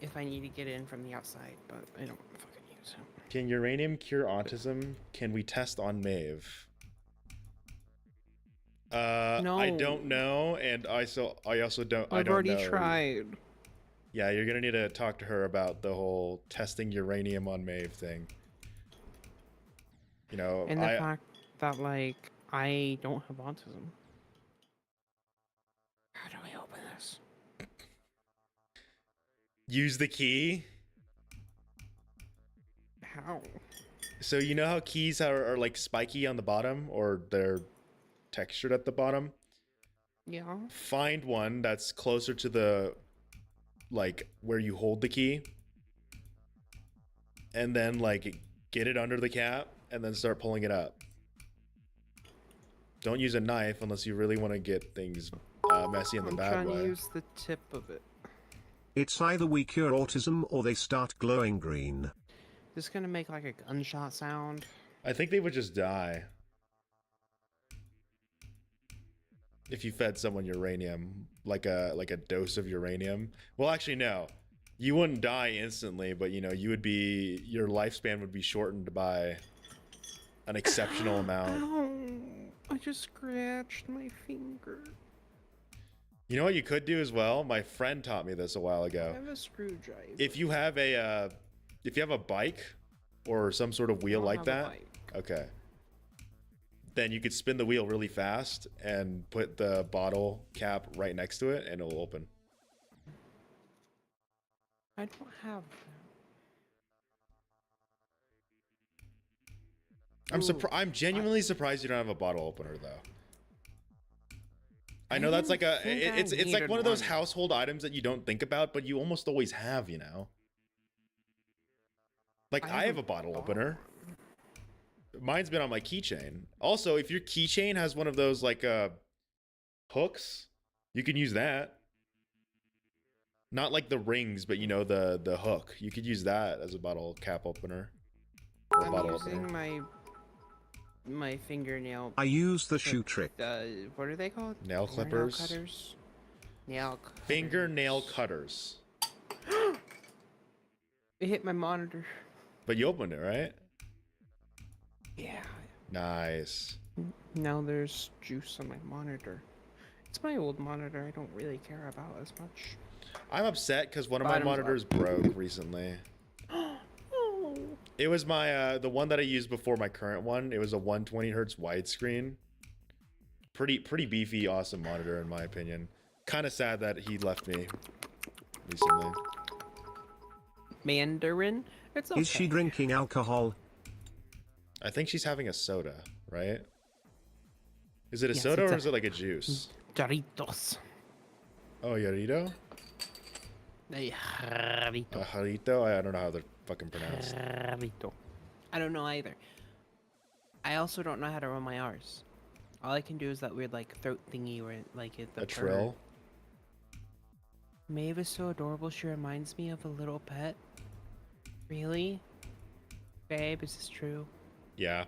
If I need to get in from the outside, but I don't fucking use it. Can uranium cure autism? Can we test on Maeve? I don't No. know, and I also don't. I I've don't already know. tried. Yeah, you're gonna need to talk to her about the whole testing uranium on Maeve thing. You know, And the fact that like I don't have autism. How do I open this? use the key. How? So you know how keys are like spiky on the bottom, or they're textured at the bottom? Yeah. Find one that's closer to the, like, where you hold the key, and then like get it under the cap and then start pulling it up. Don't use a knife unless you really want to get things messy in the I'm bad trying way. to use the tip of it. It's either we cure autism or they start glowing green. This is gonna make like a gunshot sound. I think they would just die if you fed someone uranium, like a dose of uranium. Well, actually, no. You wouldn't die instantly, but you know, your lifespan would be shortened by an exceptional amount. Ow! I just scratched my finger. You know what you could do as well? My friend taught me this a while I ago. have a screwdriver. If you have a bike or some sort of wheel like that, okay, then you could spin the wheel really fast and put the bottle cap right next to it, and it'll open. I don't have that. I'm genuinely surprised you don't have a bottle opener though. I I know that's like didn't think I it's like needed one of those one. household items that you don't think about, but you almost always have, you know. Like I have a bottle opener. Mine's been on my keychain. Also, if your keychain has one of those like hooks, you can use that. Not like the rings, but you know, the hook. You could use that as a bottle cap opener. Or I'm bottle using opener. my fingernail. I use the shoe trick. What are they called? Nail Fingernail clippers. cutters. Nail cutters. Fingernail cutters. It hit my monitor. But you opened it, right? Yeah. Nice. Now there's juice on my monitor. It's my old monitor. I don't really care about as much. I'm upset because one of my Bottoms up. monitors broke recently. Oh. It was my the one that I used before my current one. It was a 120 hertz widescreen. Pretty beefy, awesome monitor in my opinion. Kind of sad that he left me recently. Mandarin? It's okay. Is she drinking alcohol? I think she's having a soda, right? Is it a Yes, soda it's or a- is it like a juice? Jarritos. Oh, Yarito? Jarrito. Jarito? I don't know how they're fucking pronounced. Jarrito. I don't know either. I also don't know how to run my R's. All I can do is that weird like throat thingy where like it the A trill? Maeve is so adorable. She reminds me of a little pet. Really? Babe, is this true? Yeah.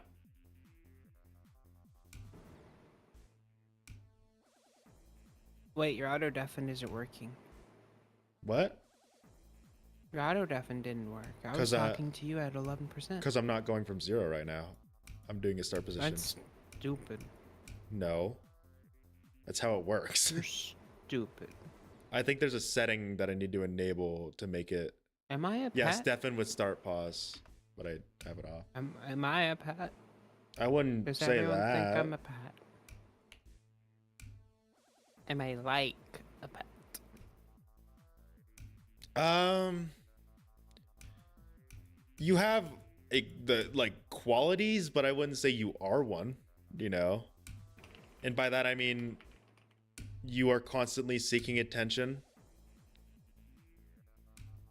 Wait, your auto deafen isn't working. What? Your auto deafen didn't work. I 'Cause, was talking to you at 11%. Because I'm not going from 0 right now. I'm doing a start position. That's stupid. No. That's how it works. You're stupid. I think there's a setting that I need to enable to make it. Am I a Yeah, pet? Stefan with start pause. but I have it off. Am I a pet? I wouldn't Does say everyone that. think I'm a pet? Am I like a pet? You have the like qualities, but I wouldn't say you are one, you know? And by that I mean you are constantly seeking attention.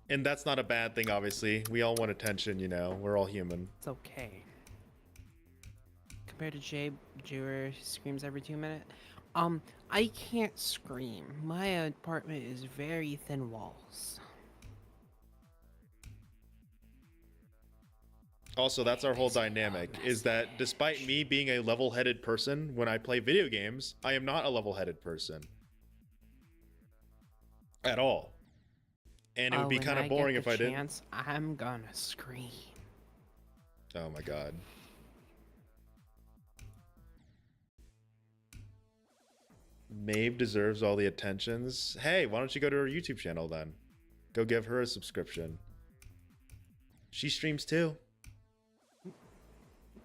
And that's not a bad thing, obviously. We all want attention, you know? We're all human. It's okay. Compared to Jay, Jewer screams every 2 minutes. I can't scream. My apartment is very thin walls. Also, that's our whole dynamic, is that despite me being a level-headed person, when I play video games, I am not a level-headed person. At all. And it would be kind of boring if I didn't. I'm gonna scream. Oh my god. Maeve deserves all the attentions. Hey, why don't you go to her YouTube channel then? Go give her a subscription. She streams too.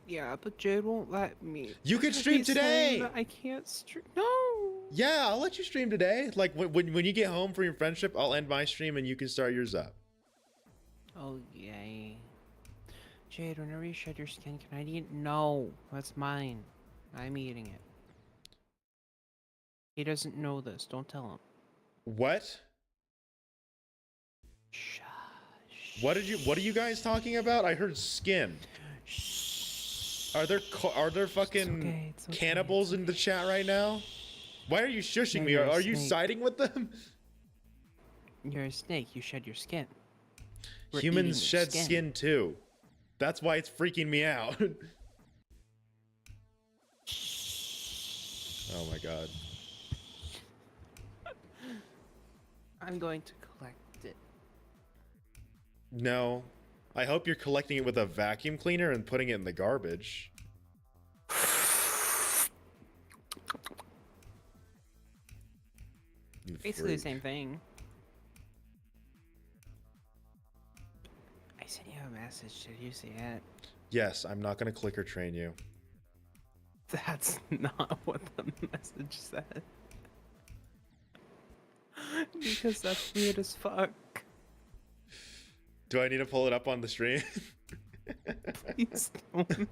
Yeah, but Jade won't let me. You could stream He's today! saying that I can't stream. No! Yeah, I'll let you stream today. Like, when you get home from your friendship, I'll end my stream and you can start yours up. Oh, yay. Jade, whenever you shed your skin, can I eat it? No, that's mine. I'm eating it. He doesn't know this. Don't tell him. What? Shush. What are you guys talking about? I heard skin. Are there fucking It's okay, cannibals in the chat right now? Why are you shushing No, me? you're a Are you snake. siding with them? You're a snake. You shed your skin. We're Humans eating your shed skin too. That's why it's freaking me out. Oh my god. I'm going to collect it. No. I hope you're collecting it with a vacuum cleaner and putting it in the garbage. You Basically the freak. same thing. I sent you a message. Did you see it? Yes, I'm not gonna clicker train you. That's not what the message said. Because that's weird as fuck. Do I need to pull it up on the stream? Please don't.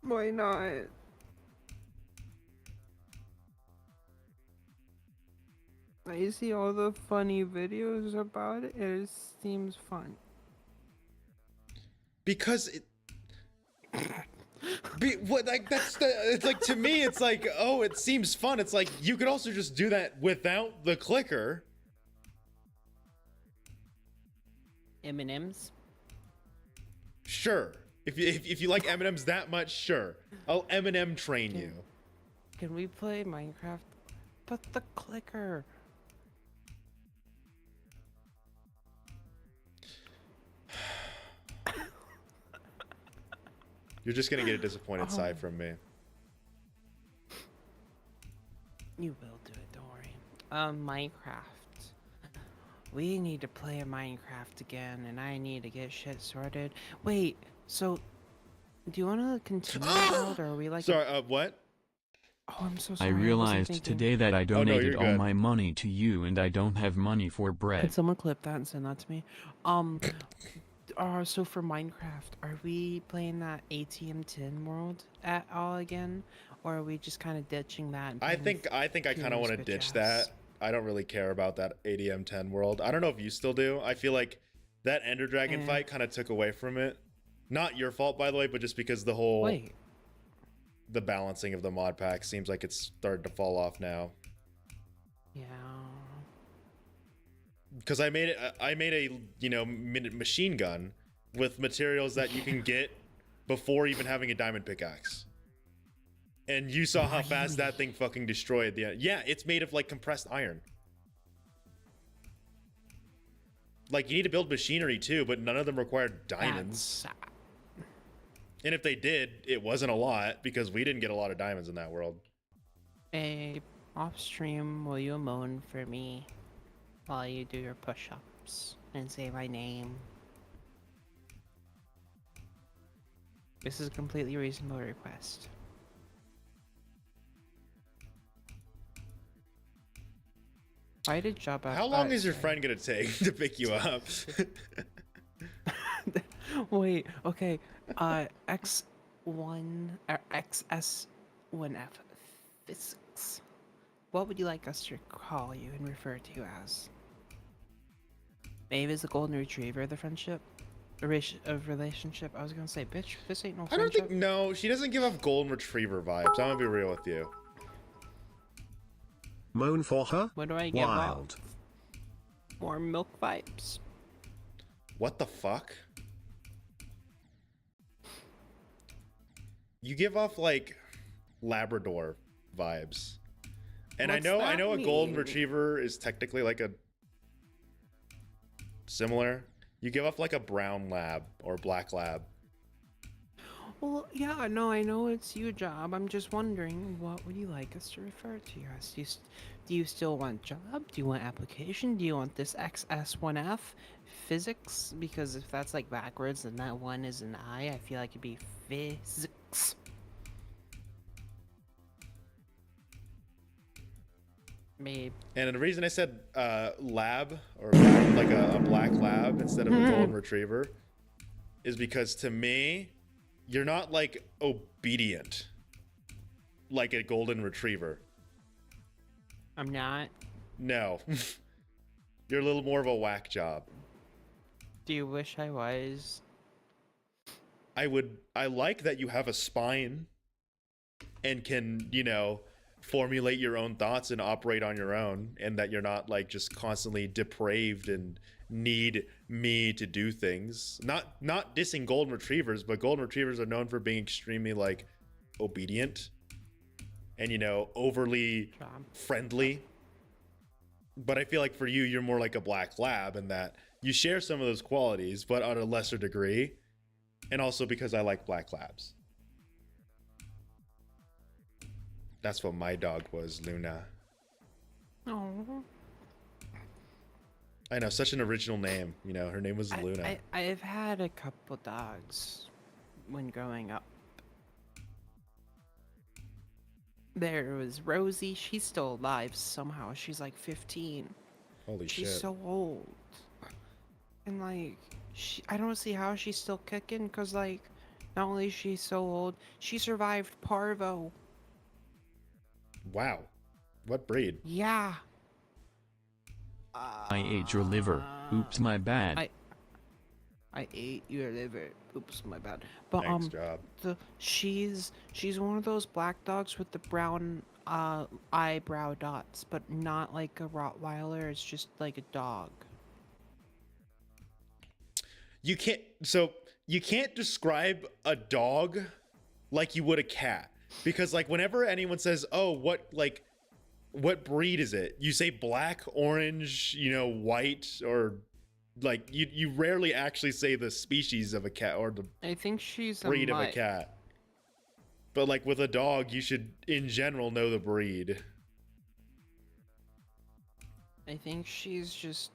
Why not? I see all the funny videos about it. It seems fun. Because it what, like, that's the, it's like, to me it's like, oh, it seems fun. It's like you could also just do that without the clicker. M&M's? Sure. If you like M&M's that much, sure. I'll M&M train you. Can we play Minecraft? But the clicker. You're just gonna get a disappointed side from me. You will do it, don't worry. Minecraft. We need to play a Minecraft again, and I need to get shit sorted. Wait, so do you want to continue the world, or are we like? Sorry, what? Oh, I'm so I sorry. wasn't realized thinking. today that I no, donated you're all good. my money to you and I don't have money for Could bread. someone clip that and send that to me? So for Minecraft, are we playing that ATM 10 world at all again, or are we just kind of ditching that? And I playing think I kind pure of want to bitch ditch ass? that. I don't really care about that ADM 10 world. I don't know if you still do. I feel like that Ender Dragon Eh. fight kind of took away from it. Not your fault, by the way, but just because the whole Wait, the balancing of the mod pack seems like it's started to fall off now. yeah. Because I made a machine gun with materials that you can get before even having a diamond pickaxe. And you saw how fast that thing fucking destroyed the. Yeah, it's made of like compressed iron. Like, you need to build machinery too, but none of them required diamonds. That's- And if they did, it wasn't a lot because we didn't get a lot of diamonds in that world. Off stream, will you moan for me while you do your push-ups and say my name. This is a completely reasonable request. Why did job How long is your friend gonna take to pick you up? Wait, okay. X1 or XS1F physics. What would you like us to call you and refer to you as? Maeve is the golden retriever of the friendship? Of relationship? I was gonna say, bitch, this ain't no I don't friendship. think, no, she doesn't give off golden retriever vibes. I'm gonna be real with you. Moan for her? What do I give Wild. off? More milk vibes. What the fuck? You give off like Labrador vibes. And What's I that know a golden mean? retriever is technically like a similar. You give off like a brown lab or black lab. Well, yeah, no, I know it's your job. I'm just wondering, what would you like us to refer to you as? Do you still want job? Do you want application? Do you want this XS1F physics? Because if that's like backwards, then that one is an I feel like it'd be physics. Maybe. And the reason I said lab or like a black lab instead of a golden retriever is because to me, you're not like obedient like a golden retriever. I'm not. No. You're a little more of a whack job. Do you wish I was? I like that you have a spine and can, you know, formulate your own thoughts and operate on your own, and that you're not like just constantly depraved and need me to do things. Not dissing golden retrievers, but golden retrievers are known for being extremely like obedient and, you know, overly Job. friendly. But I feel like for you, you're more like a black lab in that you share some of those qualities, but on a lesser degree. And also because I like black labs. That's what my dog was, Luna. Oh. I know, such an original name. You know, her name was Luna. I've had a couple dogs when growing up. There was Rosie. She's still alive somehow. She's like 15. Holy She's shit. so old. And like, I don't see how she's still kicking, because like, not only is she so old, she survived parvo. Wow. What breed? Yeah. I ate your liver. Oops, my bad. I ate your liver. Oops, my bad. But Thanks, job. she's one of those black dogs with the brown eyebrow dots, but not like a Rottweiler. It's just like a dog. You can't describe a dog like you would a cat. Because like whenever anyone says, "Oh, what breed is it?" You say black, orange, you know, white, or like you rarely actually say the species of a cat or the I think she's breed a of a mutt. cat. But like with a dog, you should in general know the breed. I think she's just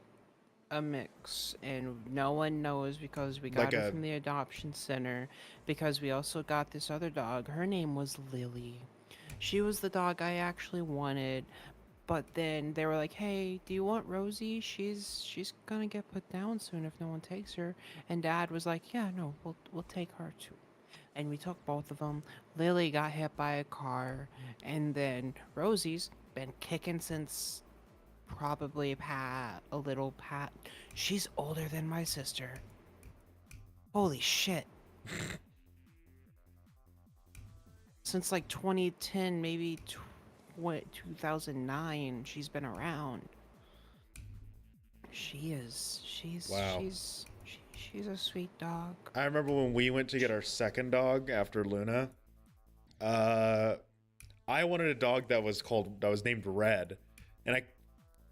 a mix, and no one knows because we got Like her a- from the adoption center, because we also got this other dog. Her name was Lily. She was the dog I actually wanted, but then they were like, "Hey, do you want Rosie? She's gonna get put down soon if no one takes her." And Dad was like, "Yeah, no, we'll take her too." And we took both of them. Lily got hit by a car, and then Rosie's been kicking since probably a little Pat. She's older than my sister. Holy shit. Since like 2010, maybe 2009, she's been around. Wow. She's a sweet dog. I remember when we went to get our second dog after Luna. I wanted a dog that was named Red, and I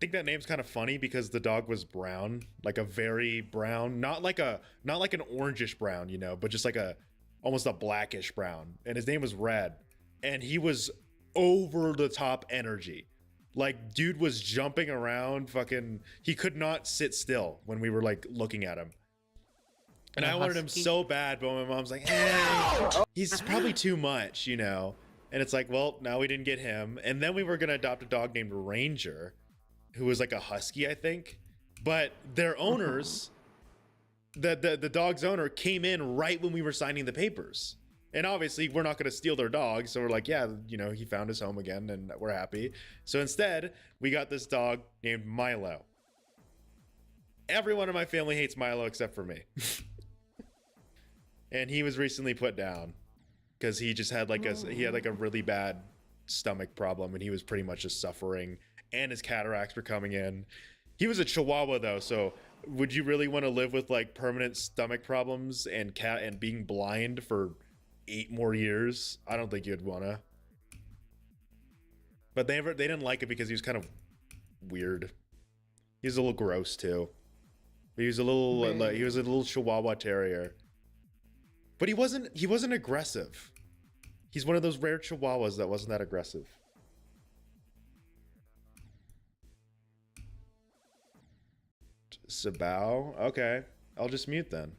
think that name's kind of funny because the dog was brown, like a very brown, not like an orangish brown, you know, but just like almost a blackish brown. And his name was Red, and he was over the top energy. Like, dude was jumping around, fucking. He could not sit still when we were like looking at him. And I wanted him so bad, but my mom's like, he's probably too much, you know? And it's like, well, now we didn't get him. And then we were going to adopt a dog named Ranger, who was like a husky, I think. But their owners, the dog's owner came in right when we were signing the papers. And obviously, we're not going to steal their dog. So we're like, yeah, you know, he found his home again and we're happy. So instead, we got this dog named Milo. Everyone in my family hates Milo except for me. And he was recently put down because he just had like a really bad stomach problem and he was pretty much just suffering and his cataracts were coming in. He was a Chihuahua though, so would you really want to live with like permanent stomach problems and being blind for 8 more years? I don't think you'd wanna. But they didn't like it because he was kind of weird. He was a little gross too. He was a little Chihuahua terrier. But he wasn't aggressive. He's one of those rare Chihuahuas that wasn't that aggressive. Sabao? Okay. I'll just mute then.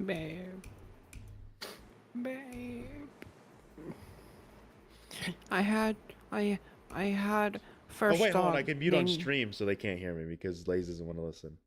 Babe. I had first Oh wait, hold on. dog I can mute on named- stream so they can't hear me because Laze doesn't want to listen.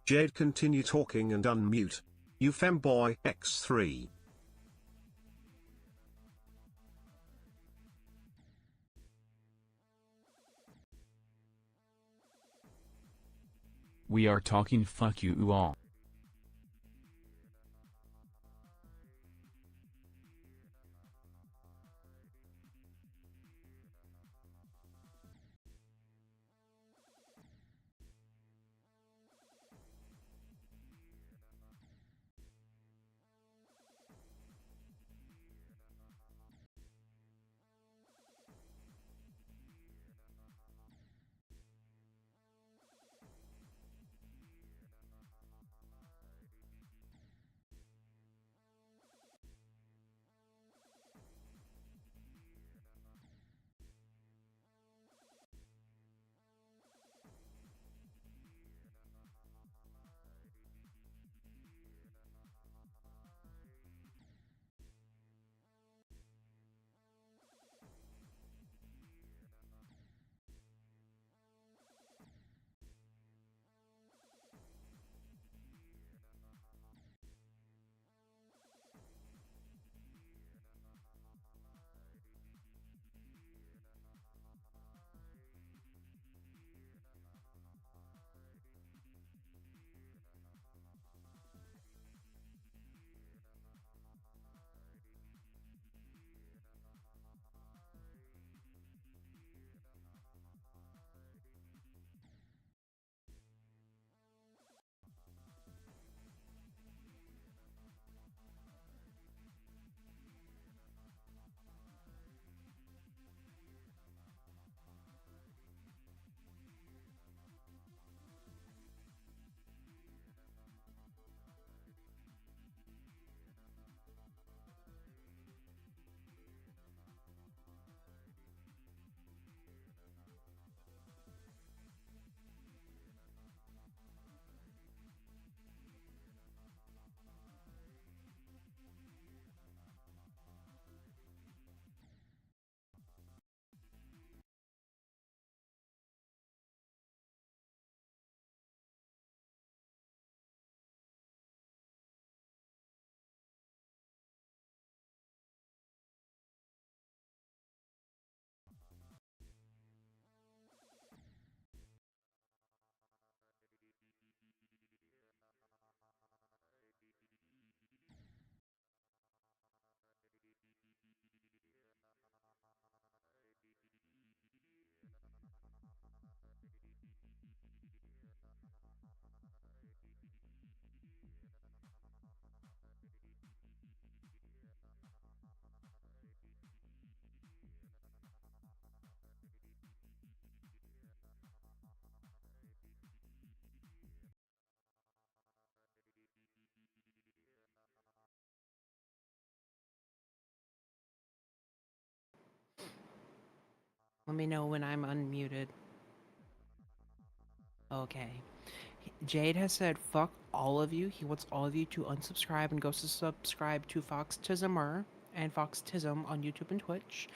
Jade, continue talking and unmute. You femboy X3. We are talking, fuck you all. Let me know when I'm unmuted. Okay. Jade has said, fuck all of you. He wants all of you to unsubscribe and go to subscribe to Foxtismer and Foxtism on YouTube and Twitch.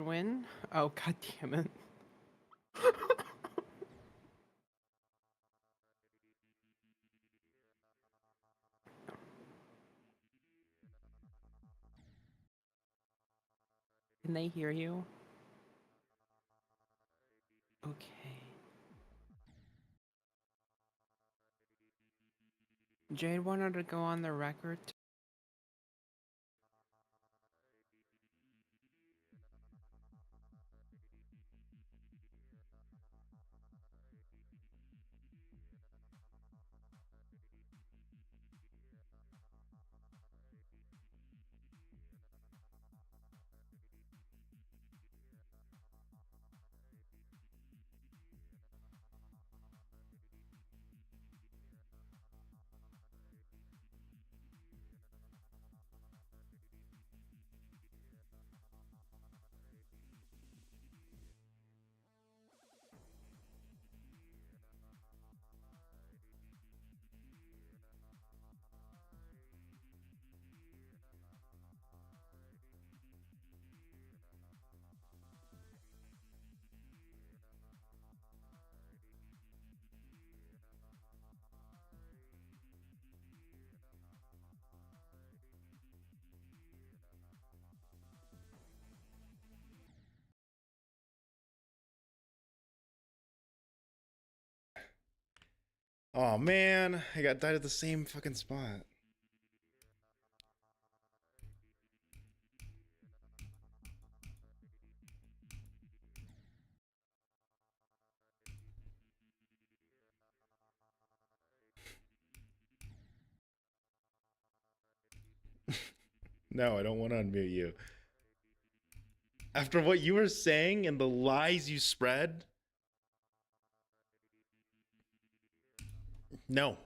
Win? Oh, god damn it. Can they hear you? Okay. Jade wanted to go on the record. Oh man, I got died at the same fucking spot. No, I don't want to unmute you. After what you were saying and the lies you spread, no.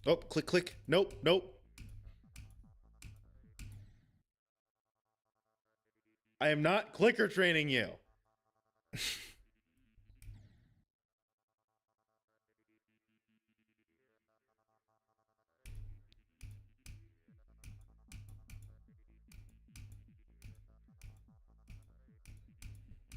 Oh, click, click. Nope, nope. I am not clicker training you.